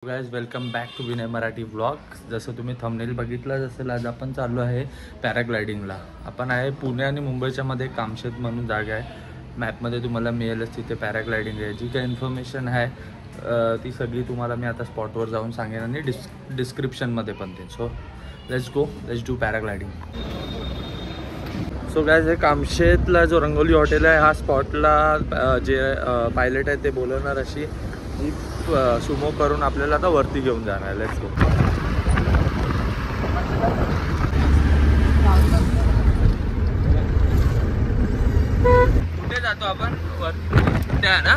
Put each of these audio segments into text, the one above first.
Guys welcome back to Vinay Marathi vlog. जसं तुम्ही thumbnail बघितलं असेल, आज आपण चाललो आहे पॅराग्लायडिंगला. आपण आहे पुणे आणि मुंबईच्या मध्ये कामशेत म्हणून जागा आहे. मॅपमध्ये तुम्हाला मिळेलच. तिथे पॅराग्लायडिंग आहे. जी काही इन्फॉर्मेशन आहे ती सगळी तुम्हाला मी आता स्पॉटवर जाऊन सांगेन आणि डिस्क्रिप्शनमध्ये पण देईन. So let's do paragliding. So guys हे कामशेतला जो रंगोली हॉटेल आहे, हा स्पॉटला जे पायलट आहे ते बोलवणार अशी जीप सुमो करून आपल्याला आता वरती घेऊन जाणार. Let's go. कुठे जातो आपण? वरती त्या ना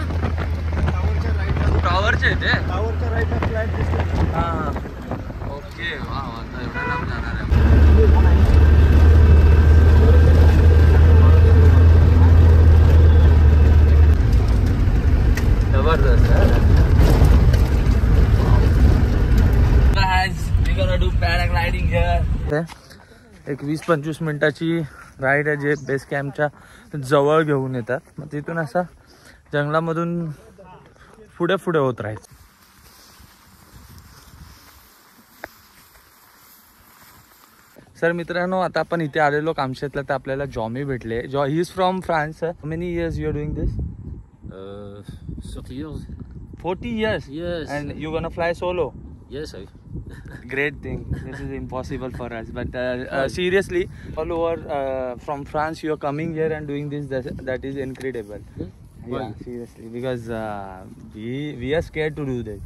टॉवरच्या इथे. टॉवरच्या राईटला फ्लॅट दिसतो. हां ओके. वा आता एवढा लांब जाणार आहे. जबरदस्त आहे. पॅराग्लायडिंग एक 20-25 मिनिटाची राईड आहे, जे बेस कॅम्पच्या जवळ घेऊन येतात. मग तिथून असा जंगलामधून पुढे होत राहायचं. सर मित्रांनो, आता आपण इथे आलेलो कामशेतला, तर आपल्याला जॉमी भेटले. He is from France. How many years you are doing this? 30 years. 40 years? Yes. And you gonna fly solo? Yes, Great thing. This is impossible for us, but seriously, all over from France you are coming here and doing this. That is incredible. Why? Yeah, seriously, because we are scared to do that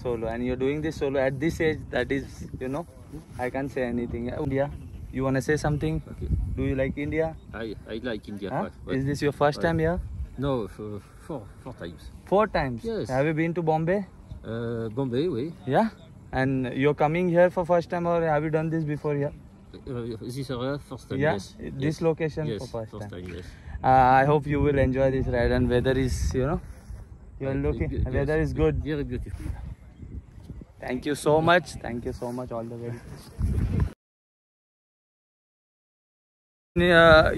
solo, and you're doing this solo at this age. That is, I can't say anything. India, you wanna say something? Okay. Do you like India? I like India. Huh? But Is this your first time here? No, four times. 4 times. Yes. Have you been to Bombay? Bombay, oui. Yeah. And you're coming here for first time, or have you done this before here? This is our first time. Yeah, Yes. this Yes. location Yes, for first time. Yes. I hope you will enjoy this ride, and weather is, you're looking, Yes. weather is good. Very beautiful. Thank you so much. Thank you so much. All the very best.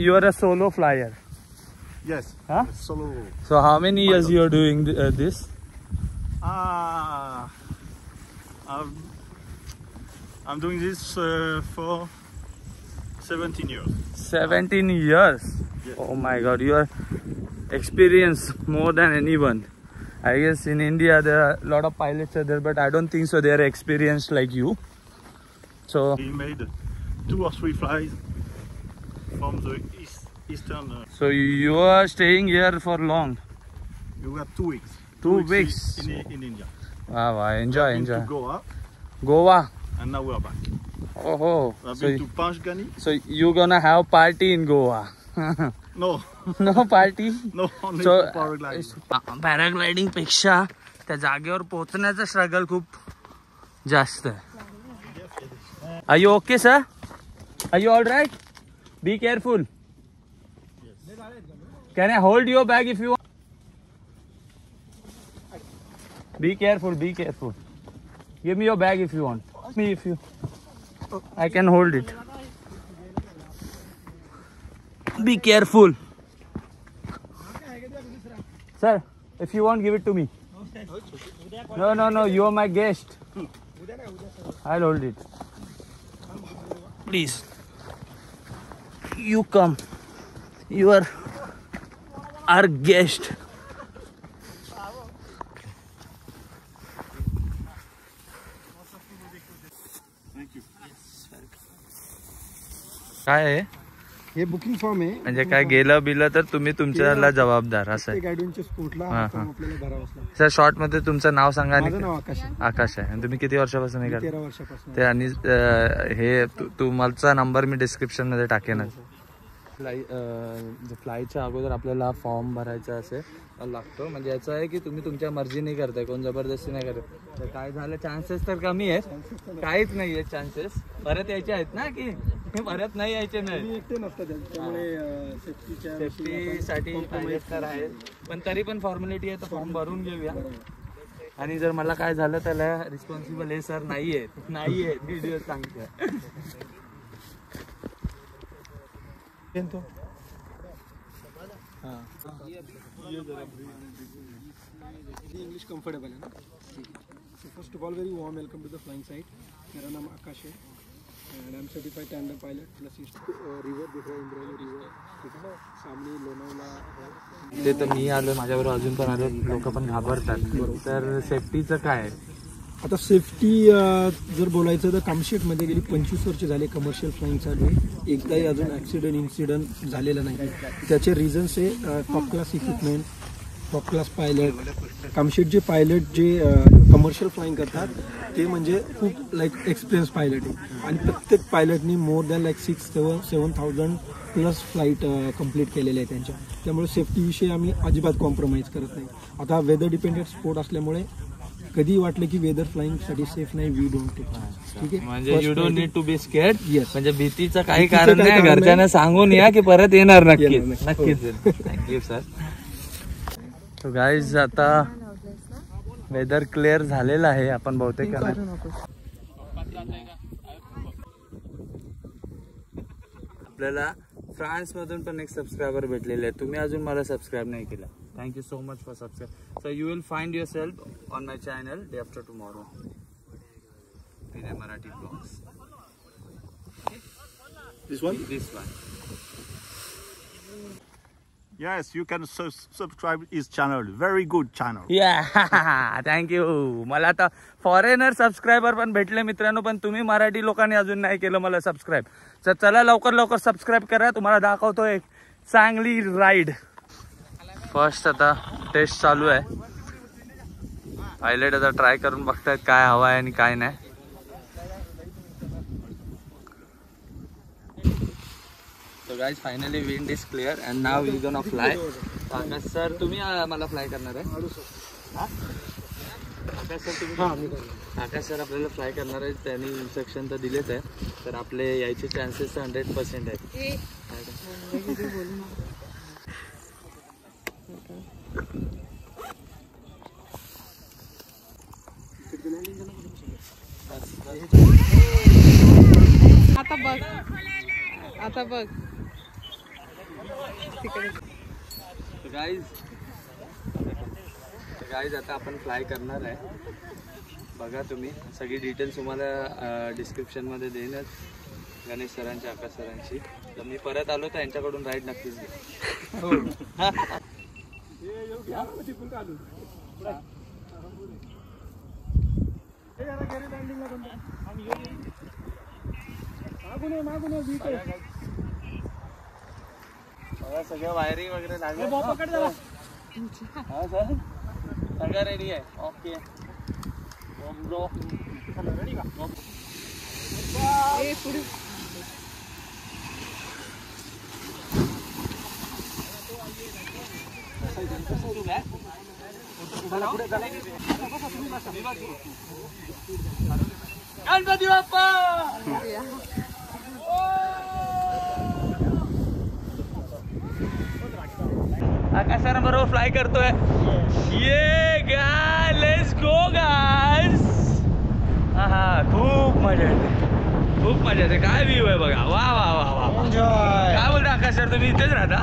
You are a solo flyer. Yes. Huh? Solo. So how many years you are doing this? I'm doing this for 17 years. 17 years. Yes. Oh my God, you are experienced more than anyone. I guess in India there are a lot of pilots are there, but I don't think so they are experienced like you. So We made 2 or 3 flies from the eastern. So you are staying here for long? We were 2 weeks. 2 weeks. in India. Wow, enjoy, We've been enjoy. to Goa, Goa. and now we're back. Oh, We've so been to Panchgani. you gonna have party in Goa? No, No party. no, only So paragliding. Paragliding पेक्षा त्या जागेवर पोहोचण्याचा struggle खूप जास्त आहे. Are you okay, sir? Are you all right? Be careful. Can I hold your bag if you want? Be careful, be careful. Give me your bag if you want. Me if you. I can hold it. Be careful. Sir, if you want, give it to me. No, you are my guest. I'll hold it. Please. You come. You are our guest. काय आहे हे booking form आहे. म्हणजे काय गेलं बिलं तर तुम्ही तुमच्याला जबाबदार असं आहे. गाडीच्या स्पोर्टला हां, हां. आपल्याला भरावंच लागतं. सर शॉर्ट मध्ये तुमचं नाव सांगा. माझं आणि नाव आकाश आहे. आकाश आहे. आणि तुम्ही किती वर्षापासून हे करता? 13 वर्षापासून. ते आणि हे तुमचा नंबर मी डिस्क्रिप्शन मध्ये टाकेनच. फ्लायच्या अगोदर आपल्याला फॉर्म भरायचा लागतो. म्हणजे याचं आहे की तुम्ही तुमच्या मर्जीने करताय, कोण जबरदस्ती नाही करत. तर काय झालं, चान्सेस तर कमी आहेत, काहीच नाही आहेत चान्सेस. परत यायचे आहेत ना, की परत नाही यायचे नाही. एकटे नसतात त्यामुळे सेफ्टीसाठी तर आहे, पण तरी पण फॉर्मॅलिटी आहे, तर फॉर्म भरून घेऊया. आणि जर मला काय झालं त्याला रिस्पॉन्सिबल हे सर नाही आहेत व्हिडिओ सांगते. इंग्लिश कम्फर्टेबल है ना. First of all, very warm welcome to the flying site. मेरा नाम आकाश है and I'm certified tandem pilot plus river दिख रहा है इंद्रायणी river ठीक है ना सामने लोणावळा ते तर मी आलो माझ्याबरोबर अजून पण आले लोक पण घाबरतात तर सेफ्टीचं काय आहे? आता सेफ्टी जर बोलायचं तर कामशेटमध्ये गेली 25 वर्ष झाले कमर्शियल फ्लाइंग चालू आहे. एकदाही अजून इन्सिडेंट झालेला नाही. त्याचे रिझन्स आहे top class equipment, top class pilot. कामशेटचे पायलट जे कमर्शियल फ्लाइंग करतात ते म्हणजे खूप लाईक एक्सपिरियन्स पायलट आहे आणि प्रत्येक पायलटनी more than like 6,000-7,000 plus flight complete केलेले आहे त्यांच्या. त्यामुळे सेफ्टीविषयी आम्ही अजिबात कॉम्प्रोमाइज करत नाही. आता वेदर डिपेंडेंट स्पोर्ट असल्यामुळे कधी वाटलं की वेदर फ्लाइंग साठी सेफ नाही वी डोंट टेक. ठीक आहे म्हणजे you don't need to be scared. Yes. म्हणजे भीतीचं काही कारण नाही. घरच्यांना सांगून या की परत येणार नक्कीच नक्कीच. Thank you sir. सो गाईज आता वेदर क्लिअर झालेलं आहे. आपण बहुतेक आपल्याला फ्रान्समधून पण एक सबस्क्रायबर भेटलेले आहे. तुम्ही अजून मला सबस्क्राईब नाही केलं. Thank you so much for subscribe. So you will find yourself on my channel day after tomorrow. Vinay Marathi Vlogs. This one? This one. Yes, you can subscribe his channel. Very good channel. Yeah, thank you. मला आता foreigner subscriber पण भेटले मित्रांनो, पण तुम्ही मराठी लोकांनी अजून नाही केलं मला सबस्क्राईब. तर चला लवकर सबस्क्राईब करा. तुम्हाला दाखवतो एक चांगली राईड. फर्स्ट आता टेस्ट चालू आहे. पायलट आता ट्राय करून बघतायत काय हवा आहे आणि काय नाही. So guys, finally wind is clear and now we gonna fly. Akash sir तुम्ही मला फ्लाय करणार आहे. आकाश सर तुम्ही आकाश सर आपल्याला फ्लाय करणार आहे. त्यांनी इन्स्ट्रक्शन तर दिलेच आहे. तर आपले यायचे चान्सेस 100% आहेत. आता बघ गाईज आता आपण फ्लाय करणार आहे. बघा तुम्ही सगळी डिटेल्स तुम्हाला डिस्क्रिप्शन मध्ये देईनच. गणेश सरांची, आकाश सरांची. तर मी परत आलो तर यांच्याकडून राईड नक्कीच घे. सगळं वायरिंग वगैरे लागलं. सगळं रेडी आहे. ओके गणपती बाप्पा. आकाश सरांबरोबर फ्लाय करतोय. ये गाय लेट्स गो गाइस. हा खूप मजा येते, खूप मजा येते. काय व्ह्यू आहे बघा. वा वा वा वा. काय बोलता आकाश सर, तुम्ही इथेच राहता?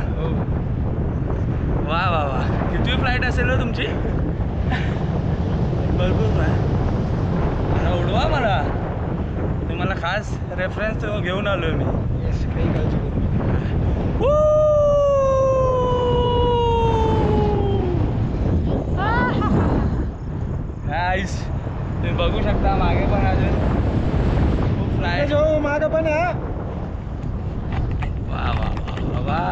वा वा वा. किती फ्लाईट असेल हो तुमची? भरपूर फ्लाय. मला उडवा. मला तुम्हाला खास रेफरन्स घेऊन आलोय मी. गाईस तुम्ही बघू शकता मागे पण अजून खूप फ्लाय. मागे पण वा वा वा वा.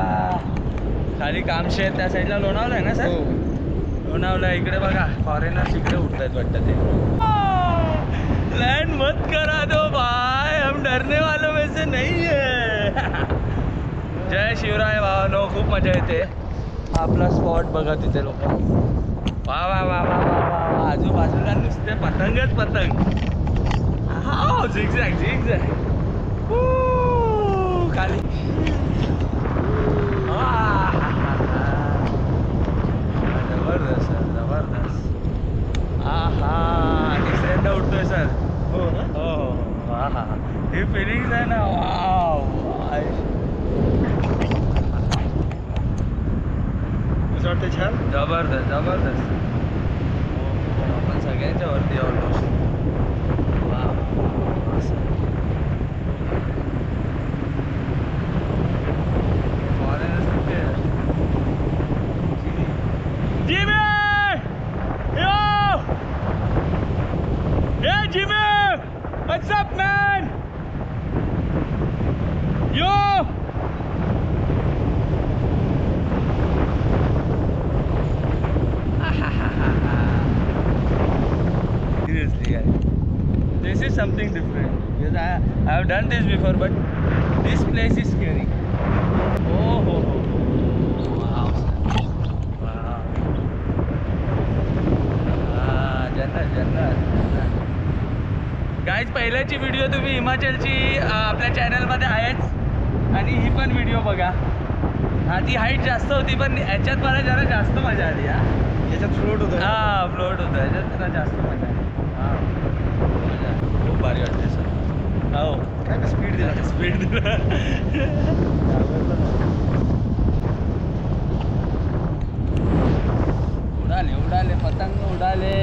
खाली कामशेत त्या साईडला लोणावला आहे ना सर? लोणावला. इकडे बघा फॉरेनर्स इकडे उठत आहेत वाटतं. ते लैंड मत करा दो भाई, हम डरने वालों में से नहीं है. जय शिवराय भावानो. खूप मजा येते. आपला स्पॉट बघा तिथे लोक. वा वा वा वा वा वा. आजूबाजूला नुसते पतंगच पतंग. हा झिगझॅग झिगझॅग. खाली जबरदस्त सर, जबरदस्त. हा हा तिसऱ्यांदा उठतोय सर. हो ना? हो हो. हा हा. ही फिलिंग्स आहे ना. वाव. वाटतं छान. जबरदस्त जबरदस्त. सगळ्यांच्या वरती almost. What's up, man? Yo! Seriously, guys. This is something different. Because I have done this before, but this place is scary. Oh, ho, ho. Wow. Wow. जन्नत जन्नत. गाईज पहिल्याची व्हिडिओ तुम्ही हिमाचलची आपल्या चॅनलमध्ये आहेच आणि ही पण व्हिडिओ बघा. हा ती हाईट जास्त होती पण याच्यात मला जरा जास्त मजा आली. याच्यात फ्लोट होतं. हा फ्लोट होतं याच्यात जरा जास्त मजा आली. हा मजा खूप भारी वाटते सर. हो काय स्पीड दिला. स्पीड दिला. उडाले उडाले पतंग उडाले.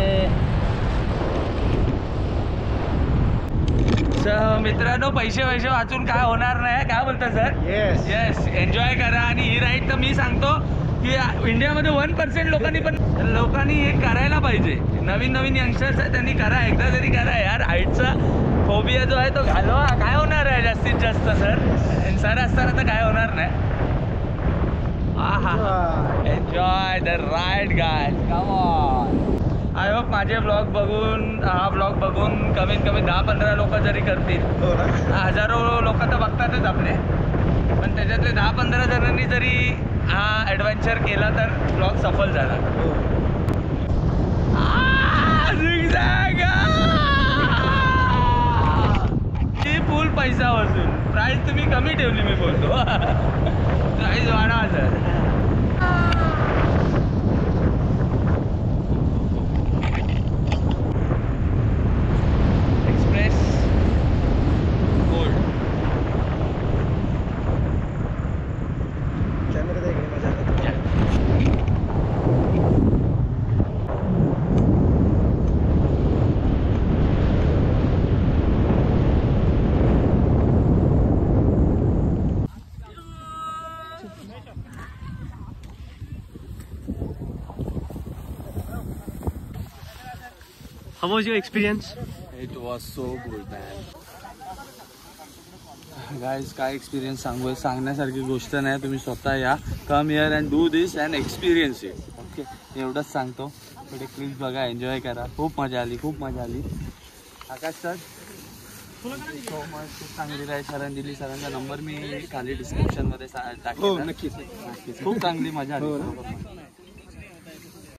मित्रांनो पैसे वाचून काय होणार नाही. काय बोलता सर? येस येस एन्जॉय करा. आणि ही राईड तर मी सांगतो की इंडियामध्ये 1% लोकांनी हे करायला पाहिजे. नवीन यंगस्टर्स आहेत त्यांनी करा. एकदा तरी करा यार. हाईटचा फोबिया जो आहे तो घालवा. काय होणार आहे जास्तीत जास्त सर. सर असताना तर काय होणार नाही. Enjoy the ride guys. Come on. I hope माझे ब्लॉग बघून हा ब्लॉग बघून कमीत कमी 10-15 लोक जरी करतील. हजारो लोक तर बघतातच आपले पण त्याच्यातले 10-15 जणांनी जरी हा ॲडव्हेंचर केला तर ब्लॉग सफल झाला. ही फुल पैसा वसूल. प्राईस तुम्ही कमी ठेवली मी बोलतो. प्राईस वाढवा sir. How was your experience? It was so good, man. Guys, काय एक्सपिरियन्स सांगण्यासारखी गोष्ट नाही. तुम्ही स्वतः या. Come here and do this and experience it. Okay एवढंच सांगतो. थोडे क्लिप्स बघा. एन्जॉय करा. खूप मजा आली. आकाश सर सो मच. खूप चांगली राईड सरांनी दिली. सरांचा नंबर मी खाली डिस्क्रिप्शनमध्ये टाकेन. नक्कीच खूप चांगली मजा आली.